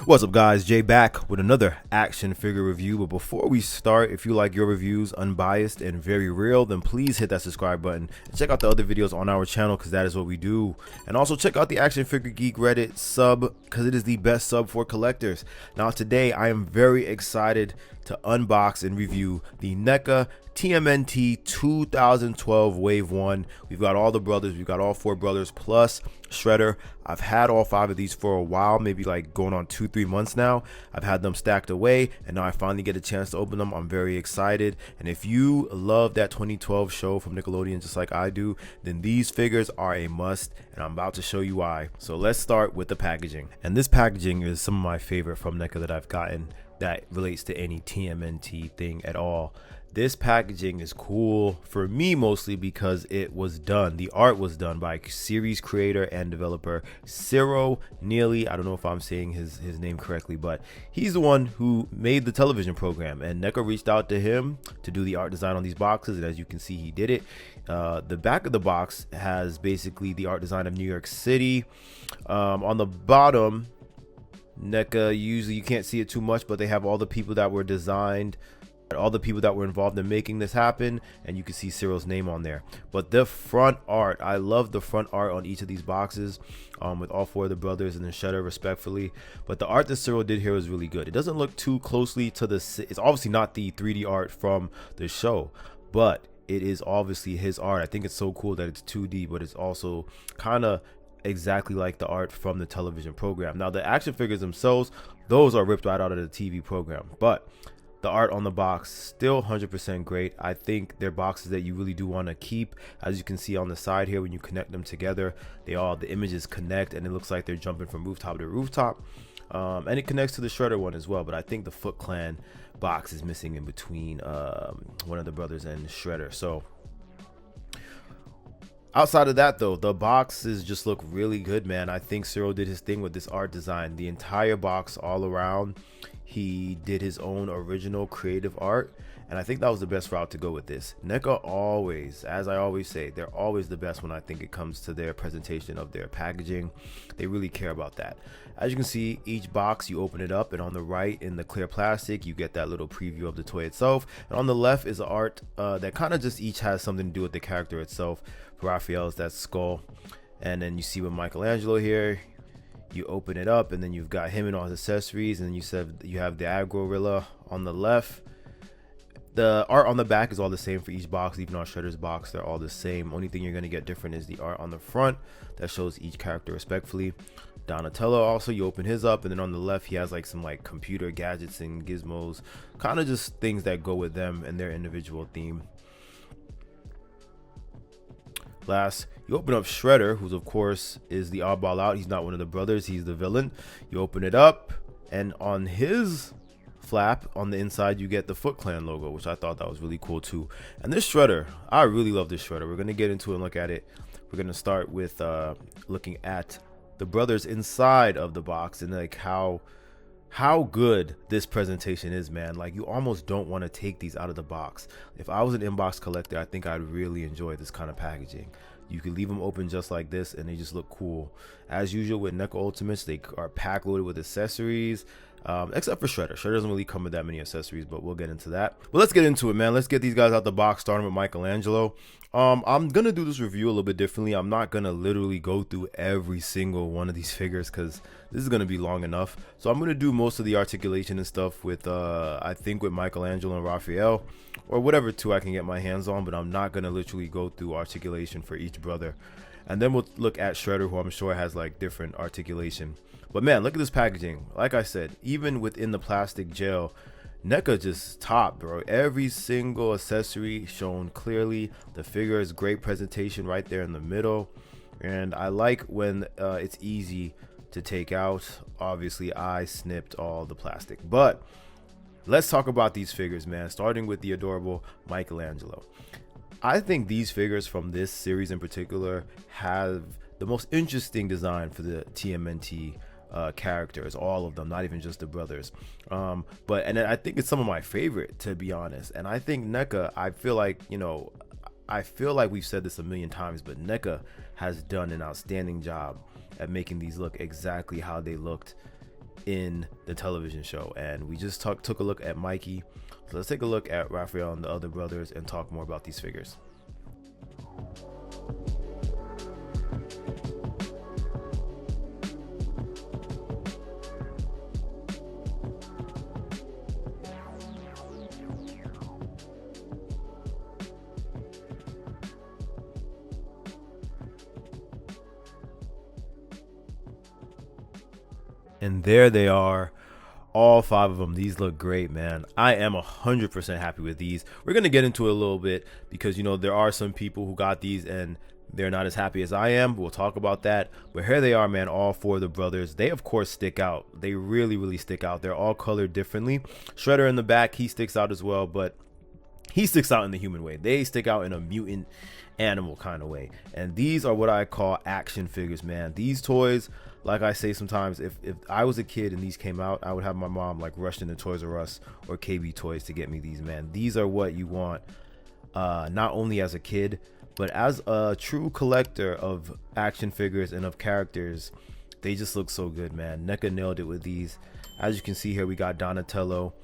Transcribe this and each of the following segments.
What's up, guys? Jay back with another action figure review. But before we start, if you like your reviews unbiased and very real, then please hit that subscribe button and check out the other videos on our channel, because that is what we do. And also check out the Action Figure Geek Reddit sub, because it is the best sub for collectors. Now today I am very excited to unbox and review the Neca Tmnt 2012 Wave 1. We've got all the brothers, we've got all four brothers plus Shredder. I've had all five of these for a while, maybe like going on 2-3 months now. I've had them stacked away, and now I finally get a chance to open them. I'm very excited. And if you love that 2012 show from Nickelodeon just like I do, then these figures are a must, and I'm about to show you why. So let's start with the packaging. And this packaging is some of my favorite from Neca that I've gotten that relates to any TMNT thing at all. This packaging is cool for me mostly because it was done, the art was done by series creator and developer Ciro Neely. I don't know if I'm saying his name correctly, but he's the one who made the television program, and Neca reached out to him to do the art design on these boxes, and as you can see, he did it. The back of the box has basically the art design of New York City. On the bottom, Neca, usually you can't see it too much, but they have all the people that were designed, all the people that were involved in making this happen, and you can see Cyril's name on there. But the front art, I love the front art on each of these boxes, with all four of the brothers and then Shredder respectfully. But the art that Cyril did here is really good. It doesn't look too closely to it's obviously not the 3D art from the show, but it is obviously his art. I think it's so cool that it's 2D, but it's also kind of exactly like the art from the television program. Now the action figures themselves, those are ripped right out of the TV program, but the art on the box still 100% great. I think they're boxes that you really do want to keep. As you can see on the side here, when you connect them together, the images connect, and it looks like they're jumping from rooftop to rooftop. And it connects to the Shredder one as well, but I think the Foot Clan box is missing in between one of the brothers and Shredder. So outside of that though, the boxes just look really good, man. I think Cyril did his thing with this art design. The entire box all around, he did his own original creative art, and I think that was the best route to go with this. Neca always, as I always say, they're always the best when I think it comes to their presentation of their packaging. They really care about that. As you can see, each box, you open it up, and on the right in the clear plastic, you get that little preview of the toy itself, and on the left is art that kind of just each has something to do with the character itself. For Raphael's that skull, and then you see with Michelangelo here, you open it up, and then you've got him and all his accessories, and then you have the Agorilla on the left. The art on the back is all the same for each box, even on Shredder's box, they're all the same. Only thing you're going to get different is the art on the front that shows each character respectfully. Donatello also, you open his up, and then on the left he has like some like computer gadgets and gizmos, kind of just things that go with them and their individual theme. Last, you open up Shredder, who's of course is the oddball out. He's not one of the brothers, he's the villain. You open it up, and on his flap on the inside you get the Foot Clan logo, which I thought that was really cool too. And this Shredder, I really love this Shredder. We're gonna get into it and look at it. We're gonna start with looking at the brothers inside of the box, and like how good this presentation is, man. Like, you almost don't want to take these out of the box. If I was an inbox collector, I think I'd really enjoy this kind of packaging. You can leave them open just like this, and they just look cool. As usual with Neca Ultimates, they are pack loaded with accessories, except for Shredder. Shredder doesn't really come with that many accessories, but we'll get into that. But let's get into it, man. Let's get these guys out the box, starting with Michelangelo. I'm gonna do this review a little bit differently. I'm not gonna literally go through every single one of these figures, because this is gonna be long enough. So I'm gonna do most of the articulation and stuff with I think with Michelangelo and Raphael, or whatever two I can get my hands on, but I'm not gonna literally go through articulation for each brother. And then we'll look at Shredder, who I'm sure has like different articulation. But man, look at this packaging. Like I said, even within the plastic gel, Neca just top, bro. Every single accessory shown clearly. The figure is great presentation right there in the middle, and I like when it's easy to take out. Obviously I snipped all the plastic, but let's talk about these figures, man, starting with the adorable Michelangelo. I think these figures from this series in particular have the most interesting design for the TMNT characters, all of them, not even just the brothers. And I think it's some of my favorite, to be honest. And I think Neca, I feel like we've said this a million times, but Neca has done an outstanding job at making these look exactly how they looked in the television show. And we just took a look at Mikey. So let's take a look at Raphael and the other brothers and talk more about these figures. And there they are, all 5 of them. These look great, man. I am 100% happy with these. We're gonna get into it a little bit because, you know, there are some people who got these and they're not as happy as I am. We'll talk about that. But here they are, man, all 4 of the brothers. They of course stick out. They really stick out. They're all colored differently. Shredder in the back, he sticks out as well, but he sticks out in the human way. They stick out in a mutant animal kind of way. And these are what I call action figures, man. These toys, like I say sometimes, if I was a kid and these came out, I would have my mom like rush into Toys R Us or KB Toys to get me these, man. These are what you want, not only as a kid, but as a true collector of action figures and of characters. They just look so good, man. Neca nailed it with these. As you can see here, we got Donatello.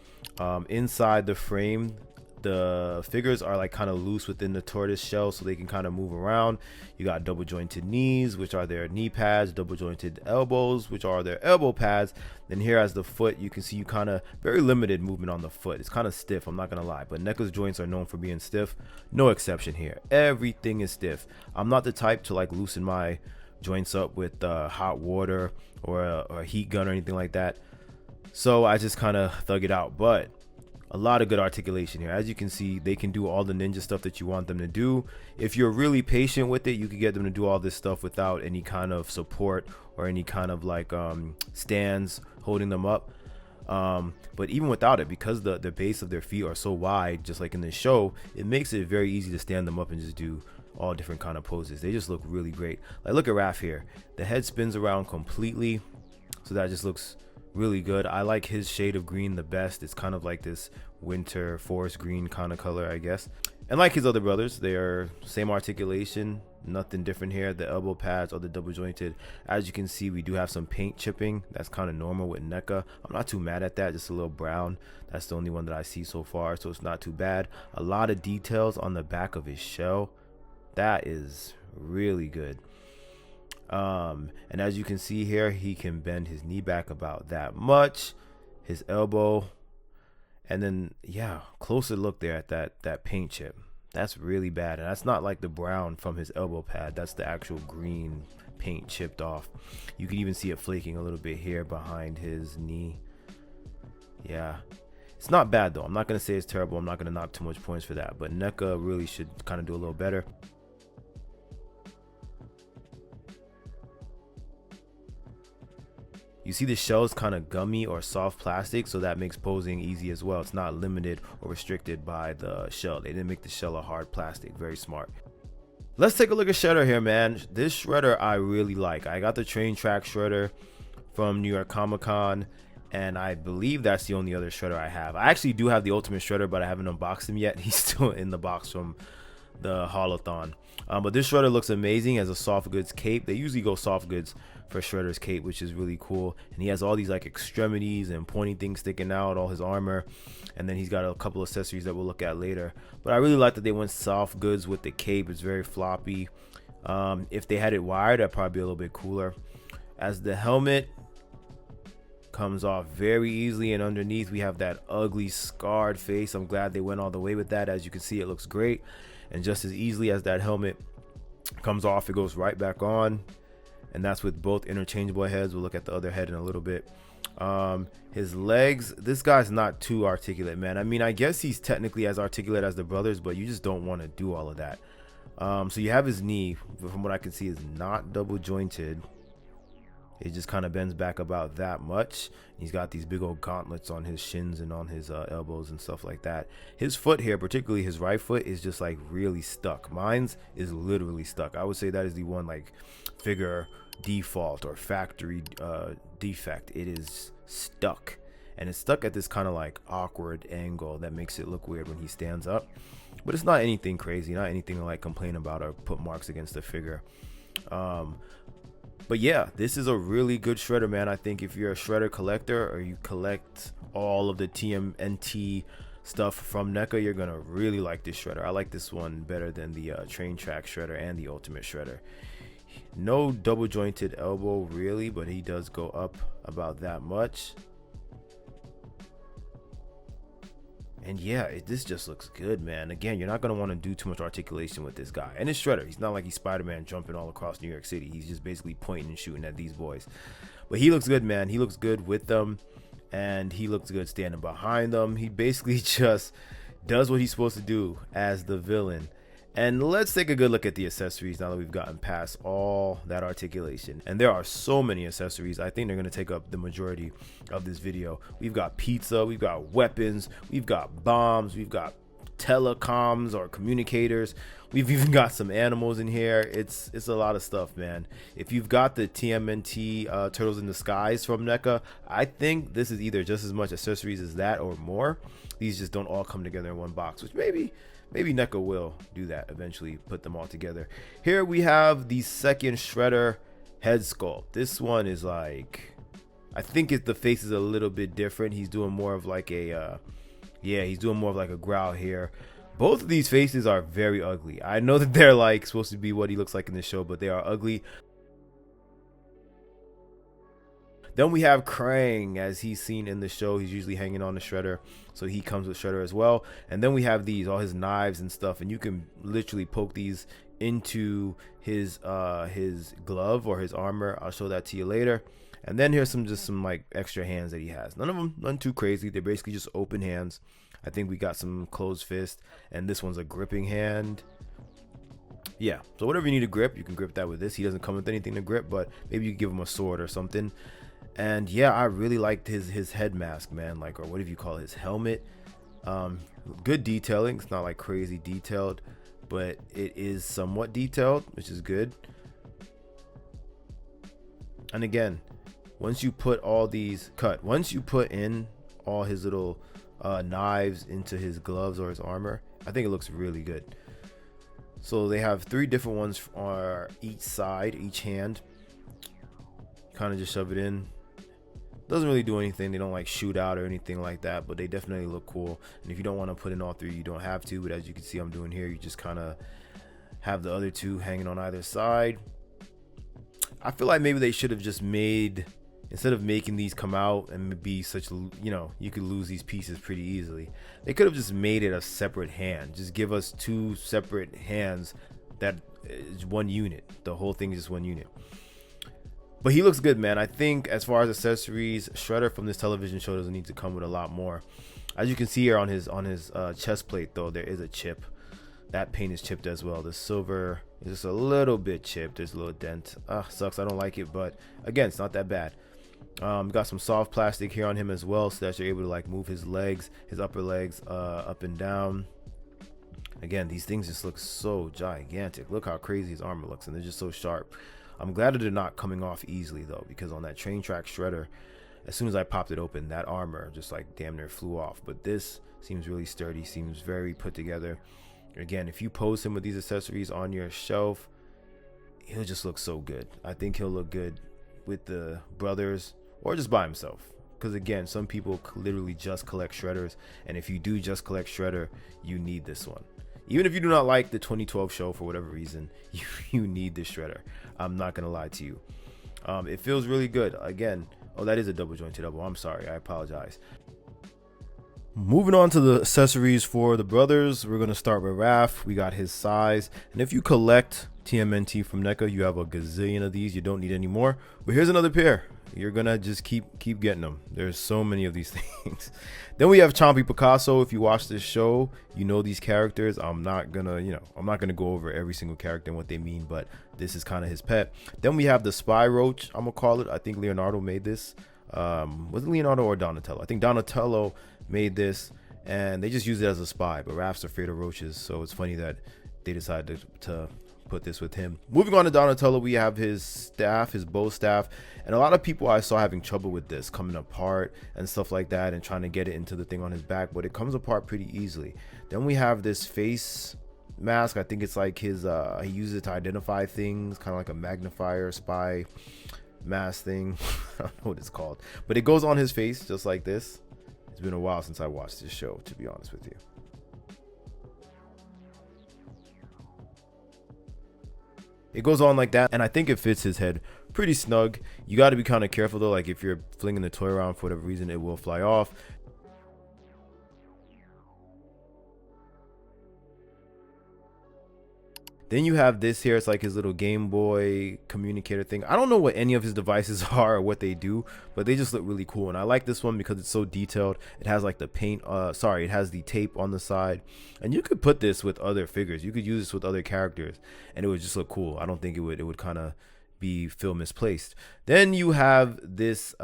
Inside the frame, the figures are like kind of loose within the tortoise shell, so they can kind of move around. You got double jointed knees, which are their knee pads, double jointed elbows, which are their elbow pads. Then here as the foot, you can see you kind of very limited movement on the foot. It's kind of stiff, I'm not gonna lie, but Neca's joints are known for being stiff. No exception here. Everything is stiff. I'm not the type to like loosen my joints up with hot water or a heat gun or anything like that, so I just kind of thug it out. But a lot of good articulation here. As you can see, they can do all the ninja stuff that you want them to do. If you're really patient with it, you can get them to do all this stuff without any kind of support or any kind of like stands holding them up. But even without it, because the base of their feet are so wide, just like in this show, it makes it very easy to stand them up and just do all different kind of poses. They just look really great. Like, look at Raph here. The head spins around completely, so that just looks really good. I like his shade of green the best. It's kind of like this winter forest green kind of color, I guess. And like his other brothers, they are same articulation, nothing different here. The elbow pads are the double jointed. As you can see, we do have some paint chipping. That's kind of normal with Neca. I'm not too mad at that, just a little brown. That's the only one that I see so far, so it's not too bad. A lot of details on the back of his shell. That is really good. And as you can see here, he can bend his knee back about that much, his elbow, and then yeah, closer look there at that paint chip. That's really bad, and that's not like the brown from his elbow pad. That's the actual green paint chipped off. You can even see it flaking a little bit here behind his knee. Yeah, it's not bad though. I'm not gonna say it's terrible. I'm not gonna knock too much points for that, but Neca really should kind of do a little better. You see the shell is kind of gummy or soft plastic, so that makes posing easy as well. It's not limited or restricted by the shell. They didn't make the shell a hard plastic. Very smart. Let's take a look at Shredder here, man. This Shredder I really like. I got the train track Shredder from New York Comic Con, and I believe that's the only other Shredder I have. I actually do have the Ultimate Shredder, but I haven't unboxed him yet. He's still in the box from the Holothon. But this Shredder looks amazing as a soft goods cape. They usually go soft goods for Shredder's cape, which is really cool. And he has all these like extremities and pointy things sticking out, all his armor, and then he's got a couple accessories that we'll look at later. But I really like that they went soft goods with the cape. It's very floppy. If they had it wired, that'd probably be a little bit cooler. As the helmet comes off very easily, and underneath we have that ugly scarred face. I'm glad they went all the way with that. As you can see, it looks great, and just as easily as that helmet comes off, it goes right back on. And that's with both interchangeable heads. We'll look at the other head in a little bit. His legs, this guy's not too articulate, man. I mean, I guess he's technically as articulate as the brothers, but you just don't want to do all of that. So you have his knee, from what I can see, is not double jointed. It just kind of bends back about that much. He's got these big old gauntlets on his shins and on his elbows and stuff like that. His foot here, particularly his right foot, is just like really stuck. Mine's is literally stuck. I would say that is the one like figure default or factory defect. It is stuck, and it's stuck at this kind of like awkward angle that makes it look weird when he stands up. But it's not anything crazy, not anything to like complain about or put marks against the figure. But yeah, this is a really good shredder, man. I think if you're a shredder collector or you collect all of the TMNT stuff from Neca, you're gonna really like this shredder. I like this one better than the train track shredder and the ultimate shredder. No double jointed elbow really, but he does go up about that much. And yeah, this just looks good, man. Again, you're not going to want to do too much articulation with this guy. And it's Shredder. He's not like he's Spider-Man jumping all across New York City. He's just basically pointing and shooting at these boys. But he looks good, man. He looks good with them. And he looks good standing behind them. He basically just does what he's supposed to do as the villain. And let's take a good look at the accessories now that we've gotten past all that articulation. And there are so many accessories. I think they're going to take up the majority of this video. We've got pizza, we've got weapons, we've got bombs, we've got telecoms or communicators. We've even got some animals in here. It's a lot of stuff, man. If you've got the TMNT Turtles in the Skies from Neca, I think this is either just as much accessories as that or more. These just don't all come together in one box, which maybe Neca will do that eventually, put them all together. Here we have the second Shredder head sculpt. This one is like, I think the face is a little bit different. He's doing more of like a he's doing more of like a growl here. Both of these faces are very ugly. I know that they're like supposed to be what he looks like in the show, but they are ugly. Then we have Krang, as he's seen in the show. He's usually hanging on the Shredder, so he comes with Shredder as well. And then we have these, all his knives and stuff, and you can literally poke these into his glove or his armor. I'll show that to you later. And then here's just some like extra hands that he has. None too crazy. They're basically just open hands. I think we got some closed fist, and this one's a gripping hand. Yeah, so whatever you need to grip, you can grip that with this. He doesn't come with anything to grip, but maybe you give him a sword or something. And yeah, I really liked his head mask, man, like, or whatever you call it, his helmet. Good detailing. It's not like crazy detailed, but it is somewhat detailed, which is good. And again, once you put in all his little knives into his gloves or his armor, I think it looks really good. So they have 3 different ones on each side, each hand. Kind of just shove it in. Doesn't really do anything. They don't like shoot out or anything like that, but they definitely look cool. And if you don't want to put in all 3, you don't have to, but as you can see I'm doing here, you just kind of have the other 2 hanging on either side. I feel like maybe they should have just made, instead of making these come out and be such, you know, you could lose these pieces pretty easily, they could have just made it a separate hand. Just give us 2 separate hands that is 1 unit. The whole thing is just 1 unit. But he looks good, man. I think as far as accessories, Shredder from this television show doesn't need to come with a lot more. As you can see here on his chest plate, though, there is a chip. That paint is chipped as well. The silver is just a little bit chipped. There's a little dent. Sucks. I don't like it, but again, it's not that bad. Got some soft plastic here on him as well, so that you're able to like move his legs, his upper legs, up and down. Again, these things just look so gigantic. Look how crazy his armor looks, and they're just so sharp. I'm glad that they're not coming off easily though, because on that train track Shredder, as soon as I popped it open, that armor just like damn near flew off. But this seems really sturdy, seems very put together. Again, if you pose him with these accessories on your shelf, he'll just look so good. I think he'll look good with the brothers or just by himself, because again, some people literally just collect Shredders, and if you do just collect Shredder, you need this one. Even if you do not like the 2012 show for whatever reason, you need this Shredder. I'm not gonna lie to you. It feels really good. Again, oh, that is a double jointed elbow. I'm sorry, I apologize. Moving on to the accessories for the brothers, we're gonna start with Raph. We got his size, and if you collect TMNT from Neca, you have a gazillion of these. You don't need any more. But here's another pair. You're gonna just keep getting them. There's so many of these things. Then we have Chompy Picasso. If you watch this show, you know these characters. I'm not gonna go over every single character and what they mean, but this is kind of his pet. Then we have the Spy Roach, I'm gonna call it. I think Leonardo made this. Was it Leonardo or Donatello? I think Donatello made this, and they just use it as a spy, but Raph's afraid of roaches, so it's funny that they decided to put this with him. Moving on to Donatello, we have his staff, his bow staff, and a lot of people I saw having trouble with this coming apart and stuff like that, and trying to get it into the thing on his back, but it comes apart pretty easily. Then we have this face mask. I think it's like his he uses it to identify things, kind of like a magnifier spy mask thing. I don't know what it's called, but it goes on his face just like this. It's been a while since I watched this show, to be honest with you. It goes on like that, and I think it fits his head pretty snug. You got to be kind of careful though, like if you're flinging the toy around for whatever reason, it will fly off. Then you have this here. It's like his little Game Boy communicator thing. I don't know what any of his devices are or what they do, but they just look really cool. And I like this one because it's so detailed. It has like the paint, it has the tape on the side. And you could put this with other figures. You could use this with other characters and it would just look cool. I don't think it would kind of feel misplaced. Then you have this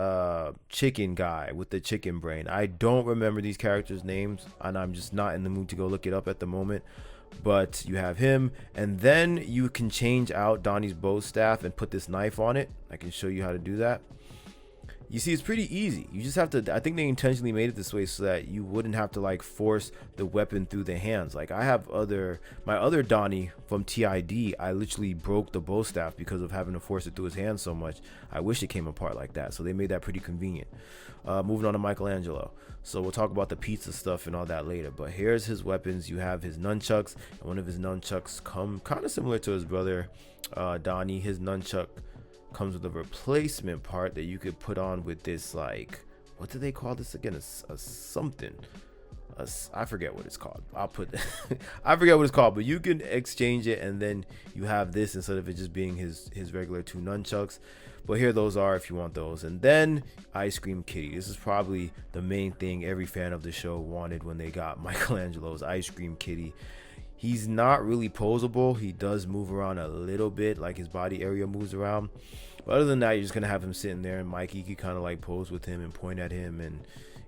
chicken guy with the chicken brain. I don't remember these characters' names, and I'm just not in the mood to go look it up at the moment. But you have him, and then you can change out Donnie's bow staff and put this knife on it. I can show you how to do that. You see, it's pretty easy. You just have to, I think they intentionally made it this way so that you wouldn't have to like force the weapon through the hands. Like I have my other Donnie from TID, I literally broke the bow staff because of having to force it through his hands so much. I wish it came apart like that. So they made that pretty convenient. Moving on to Michelangelo. So we'll talk about the pizza stuff and all that later. But here's his weapons. You have his nunchucks, and one of his nunchucks come kind of similar to his brother Donnie. His nunchuck comes with a replacement part that you could put on with this, like, what do they call this again? A something. I forget what it's called. I'll put I forget what it's called, but you can exchange it, and then you have this instead of it just being his regular two nunchucks. But here those are if you want those. And then Ice Cream Kitty. This is probably the main thing every fan of the show wanted when they got Michelangelo's Ice Cream Kitty. He's not really posable. He does move around a little bit, like his body area moves around. But other than that, you're just gonna have him sitting there, and Mikey can kind of like pose with him and point at him, and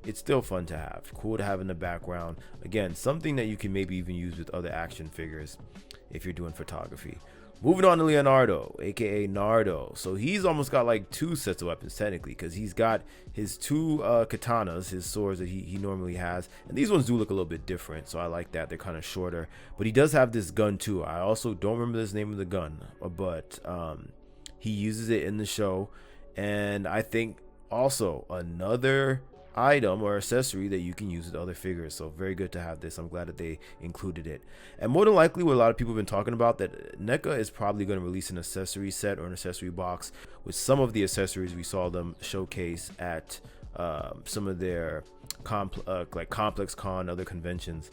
it's still fun to have. Cool to have in the background. Again, something that you can maybe even use with other action figures if you're doing photography. Moving on to Leonardo, aka Nardo. So he's almost got like two sets of weapons technically, because he's got his two katanas, his swords that he normally has, and these ones do look a little bit different, so I like that. They're kind of shorter, but he does have this gun too. I also don't remember the name of the gun, but he uses it in the show. And I think also another item or accessory that you can use with other figures. So very good to have this. I'm glad that they included it. And more than likely, what a lot of people have been talking about, that NECA is probably going to release an accessory set or an accessory box with some of the accessories we saw them showcase at some of their like Complex Con, other conventions.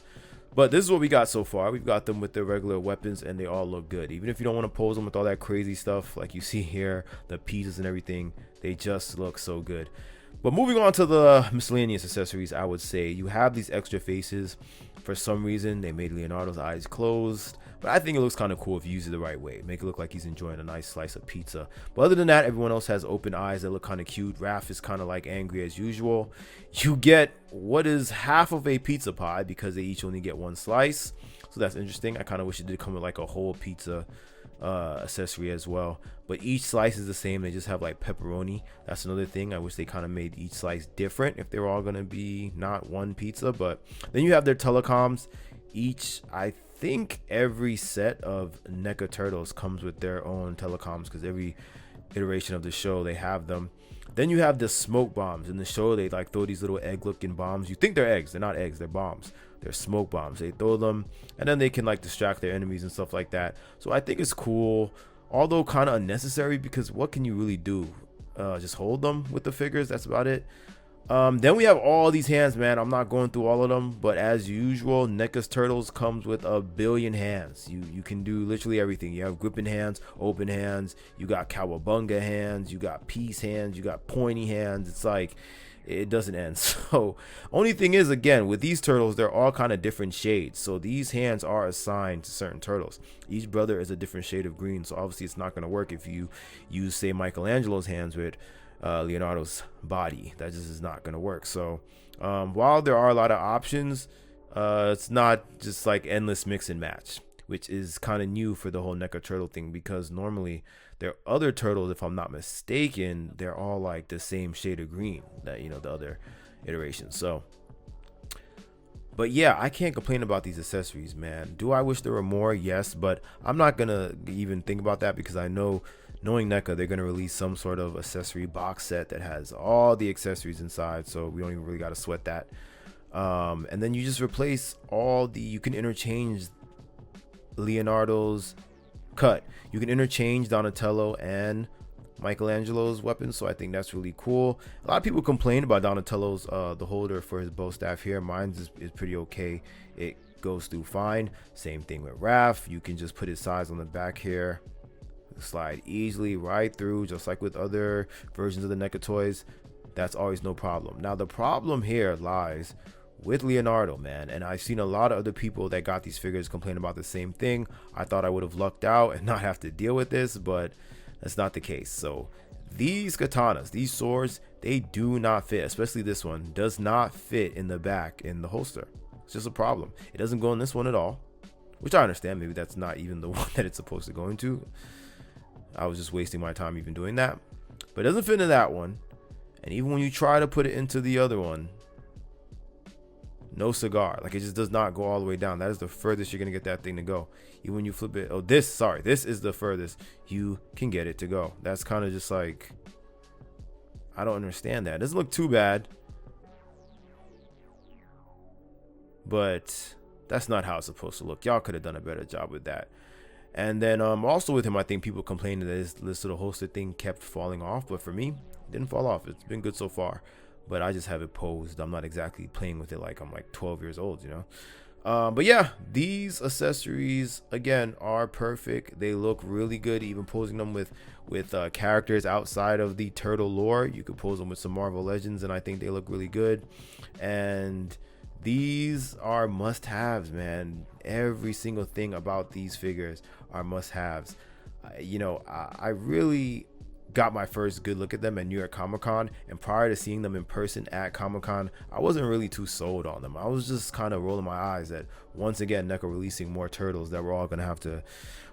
But this is what we got so far. We've got them with their regular weapons, and they all look good. Even if you don't want to pose them with all that crazy stuff like you see here, the pieces and everything, they just look so good. But moving on to the miscellaneous accessories, I would say you have these extra faces. For some reason, they made Leonardo's eyes closed, but I think it looks kind of cool if you use it the right way. Make it look like he's enjoying a nice slice of pizza. But other than that, everyone else has open eyes that look kind of cute. Raph is kind of like angry as usual. You get what is half of a pizza pie because they each only get one slice. So that's interesting. I kind of wish it did come with like a whole pizza accessory as well, but each slice is the same. They just have like pepperoni. That's another thing. I wish they kind of made each slice different if they were all going to be not one pizza. But then you have their telecoms. Each, I think every set of NECA Turtles comes with their own telecoms, because every iteration of the show they have them. Then you have the smoke bombs. In the show, they like throw these little egg looking bombs. You think they're eggs. They're not eggs, they're bombs. They're smoke bombs. They throw them, and then they can like distract their enemies and stuff like that. So I think it's cool, although kind of unnecessary, because what can you really do? Just hold them with the figures. That's about it. Then we have all these hands, man. I'm not going through all of them, but as usual, NECA's Turtles comes with a billion hands. You can do literally everything. You have gripping hands, open hands, you got cowabunga hands, you got peace hands, you got pointy hands. It's like, it doesn't end. So only thing is, again, with these turtles, they're all kind of different shades, so these hands are assigned to certain turtles. Each brother is a different shade of green, so obviously it's not going to work if you use, say, Michelangelo's hands with Leonardo's body. That just is not going to work. So while there are a lot of options, it's not just like endless mix and match, which is kind of new for the whole NECA Turtle thing, because normally their other turtles, if I'm not mistaken, they're all like the same shade of green that, you know, the other iterations. So But yeah, I can't complain about these accessories, man. Do I wish there were more? Yes, but I'm not gonna even think about that because I know, knowing NECA, they're gonna release some sort of accessory box set that has all the accessories inside, so we don't even really gotta sweat that. And then you just replace all the. You can interchange Leonardo's cut. You can interchange Donatello and Michelangelo's weapons, so I think that's really cool. A lot of people complain about Donatello's the holder for his bow staff here. Mine's is pretty okay. It goes through fine. Same thing with Raph. You can just put his size on the back here, slide easily right through, just like with other versions of the NECA toys. That's always no problem. Now the problem here lies with Leonardo, man, and I've seen a lot of other people that got these figures complain about the same thing. I thought I would have lucked out and not have to deal with this, but that's not the case. So these katanas, these swords, they do not fit, especially this one does not fit in the back in the holster. It's just a problem. It doesn't go in this one at all, which I understand. Maybe that's not even the one that it's supposed to go into. I was just wasting my time even doing that, but it doesn't fit into that one. And even when you try to put it into the other one, no cigar. Like, it just does not go all the way down. That is the furthest you're gonna get that thing to go. Even when you flip it, this is the furthest you can get it to go. That's kind of just like, I don't understand that. It doesn't look too bad, but that's not how it's supposed to look. Y'all could have done a better job with that. And then also with him, I think people complaining that this little holster thing kept falling off, but for me, it didn't fall off. It's been good so far, but I just have it posed. I'm not exactly playing with it like I'm like 12 years old, you know. But yeah, these accessories again are perfect. They look really good. Even posing them with characters outside of the turtle lore, you could pose them with some Marvel Legends, and I think they look really good. And these are must-haves, man. Every single thing about these figures are must-haves. You know, I really got my first good look at them at New York Comic-Con, and prior to seeing them in person at Comic-Con, I wasn't really too sold on them. I was just kind of rolling my eyes at, once again, NECA releasing more turtles that we're all gonna have to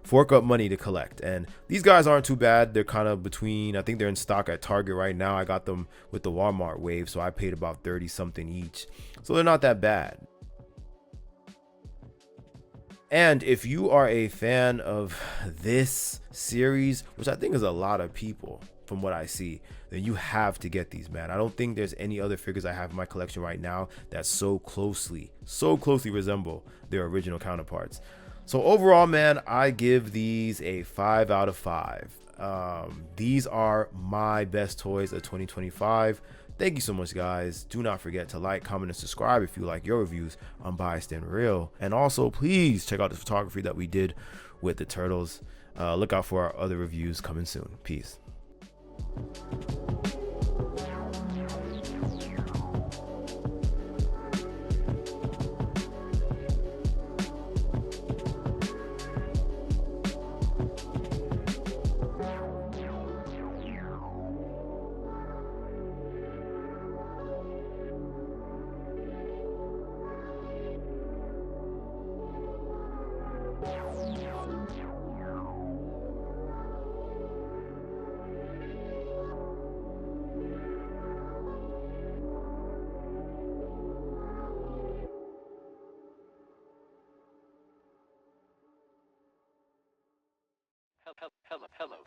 fork up money to collect. And these guys aren't too bad. They're kind of between, I think they're in stock at Target right now. I got them with the Walmart wave, so I paid about 30 something each, so they're not that bad. And if you are a fan of this series, which I think is a lot of people from what I see, then you have to get these, man. I don't think there's any other figures I have in my collection right now that so closely resemble their original counterparts. So overall, man, I give these a 5 out of 5. These are my best toys of 2025. Thank you so much, guys. Do not forget to like, comment, and subscribe if you like your reviews unbiased and real. And also, please check out the photography that we did with the turtles. Look out for our other reviews coming soon. Peace.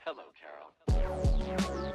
Hello, Carol.